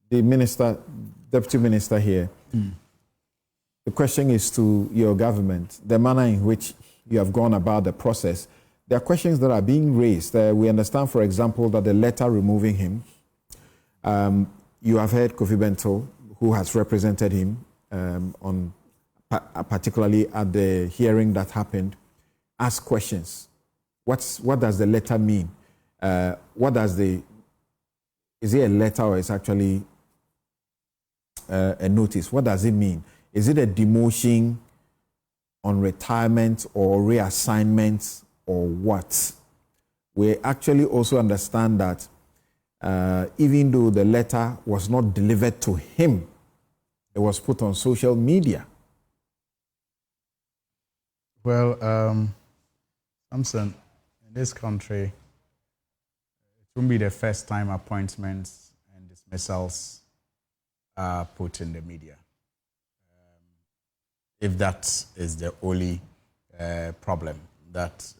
the minister, deputy minister here, the question is to your government, the manner in which you have gone about the process. There are questions that are being raised. We understand, for example, that the letter removing him, you have heard Kofi Bento, who has represented him particularly at the hearing that happened, ask questions. What does the letter mean? Is it a letter or is it actually a notice? What does it mean? Is it a demotion on retirement or reassignment or what? We actually also understand that even though the letter was not delivered to him, it was put on social media. Well, Samson, in this country, it won't be the first time appointments and dismissals are put in the media. If that is the only problem that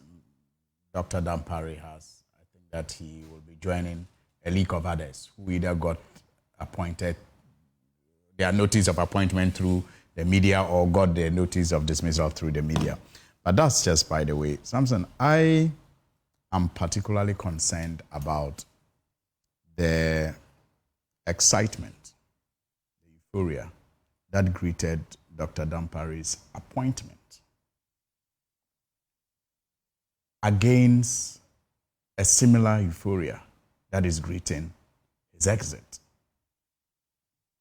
Dr. Dampare has, I think that he will be joining a league of others who either got appointed, their notice of appointment through the media or got their notice of dismissal through the media. But that's just by the way. Samson, I am particularly concerned about the excitement, the euphoria that greeted Dr. Dampare's appointment against a similar euphoria that is greeting his exit.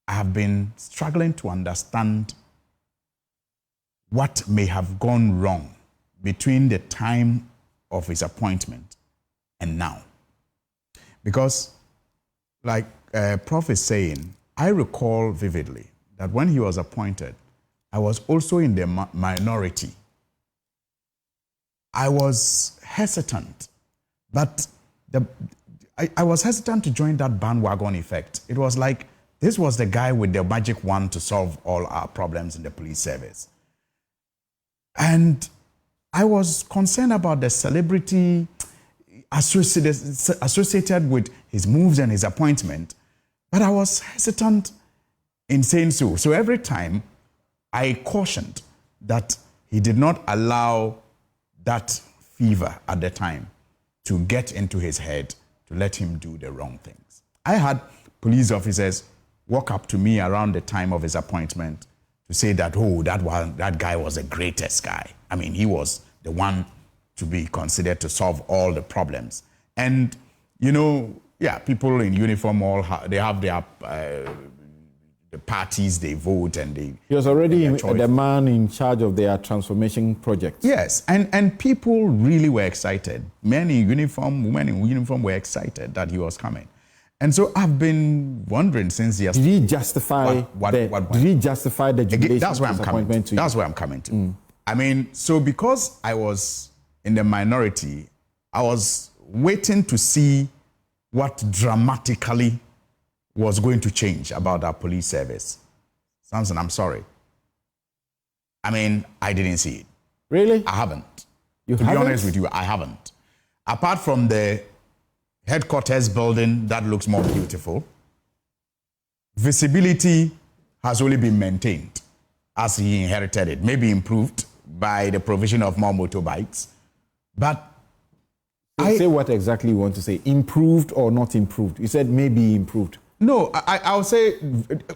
I have been struggling to understand what may have gone wrong between the time of his appointment and now. Because, like Prof is saying, I recall vividly that when he was appointed, I was also in the minority. I was hesitant, but I was hesitant to join that bandwagon effect. It was like, this was the guy with the magic wand to solve all our problems in the police service. And I was concerned about the celebrity associated with his moves and his appointment, but I was hesitant in saying so. So every time I cautioned that he did not allow that fever at the time to get into his head to let him do the wrong things. I had police officers walk up to me around the time of his appointment to say that, oh, that guy was the greatest guy. I mean, he was the one to be considered to solve all the problems. And, you know, yeah, people in uniform they have their the parties, they vote and they... He was already the man in charge of their transformation project. Yes, and people really were excited. Men in uniform, women in uniform were excited that he was coming. And so I've been wondering since yesterday. Did he justify the jubilation? That's where I'm coming to. That's where I'm coming to. I mean, so because I was in the minority, I was waiting to see what dramatically was going to change about our police service. Samson, I'm sorry. I mean, I didn't see it. Really? I haven't. To be honest with you, I haven't. Apart from the headquarters building that looks more beautiful, visibility has only been maintained as he inherited it, maybe improved by the provision of more motorbikes. But say what exactly you want to say. Improved or not improved? You said maybe improved. No, I'll say,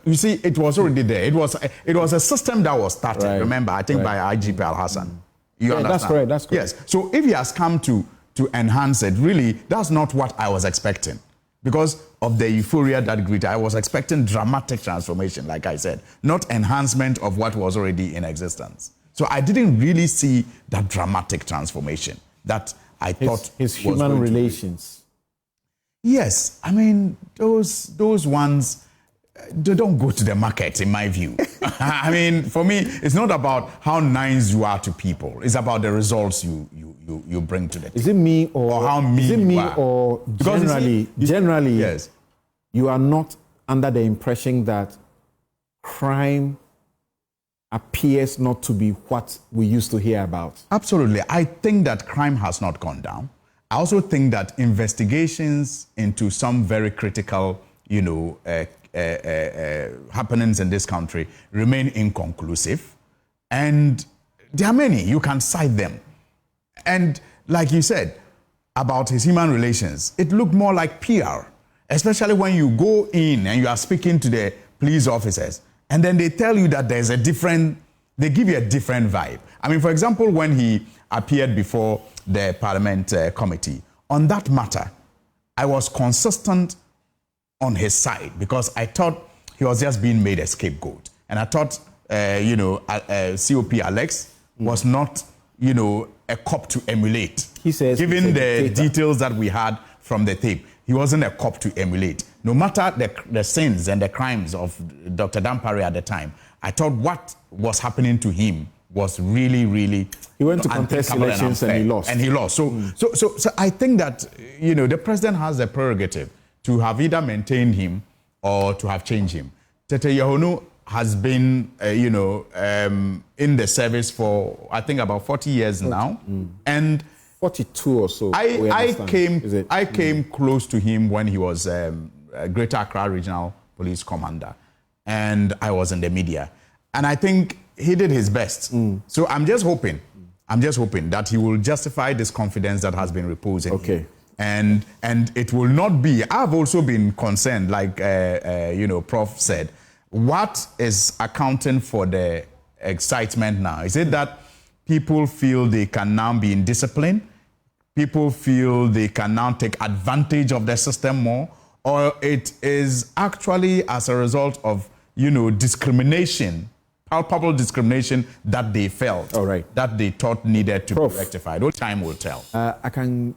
you see, it was already there. It was a system that was started, right. Remember, I think by IGP Alhassan. You understand? That's correct, that's correct. Yes, so if he has come to enhance it, really, that's not what I was expecting. Because of the euphoria that greeted, I was expecting dramatic transformation, like I said, not enhancement of what was already in existence. So I didn't really see that dramatic transformation that I thought his human relations. Yes, I mean, those ones, they don't go to the market, in my view. I mean, for me, it's not about how nice you are to people. It's about the results you bring to the table. Is it me or how mean is it me you are? Or generally, yes, you are not under the impression that crime appears not to be what we used to hear about? Absolutely. I think that crime has not gone down. I also think that investigations into some very critical, happenings in this country remain inconclusive. And there are many, you can cite them. And like you said about his human relations, it looked more like PR, especially when you go in and you are speaking to the police officers, and then they tell you that there's a different, they give you a different vibe. I mean, for example, when he appeared before the Parliament committee, on that matter, I was consistent on his side because I thought he was just being made a scapegoat. And I thought, COP Alex was not, a cop to emulate. He says, given the details that we had from the tape, he wasn't a cop to emulate. No matter the sins and the crimes of Dr. Dampare at the time, I thought what was happening to him was really, really. He went to contest elections and he lost. And he lost. So I think that the president has the prerogative to have either maintained him or to have changed him. Tete Yahonu has been, in the service for I think about 40 years now, and 42 or so. I came close to him when he was Greater Accra Regional Police Commander, and I was in the media, and I think he did his best. So I'm just hoping that he will justify this confidence that has been reposed in him. And it will not be. I've also been concerned, like Prof said, what is accounting for the excitement now? Is it that people feel they can now be in discipline? People feel they can now take advantage of the system more? Or it is actually as a result of, discrimination, palpable discrimination that they felt, that they thought needed to be rectified? What time will tell. I can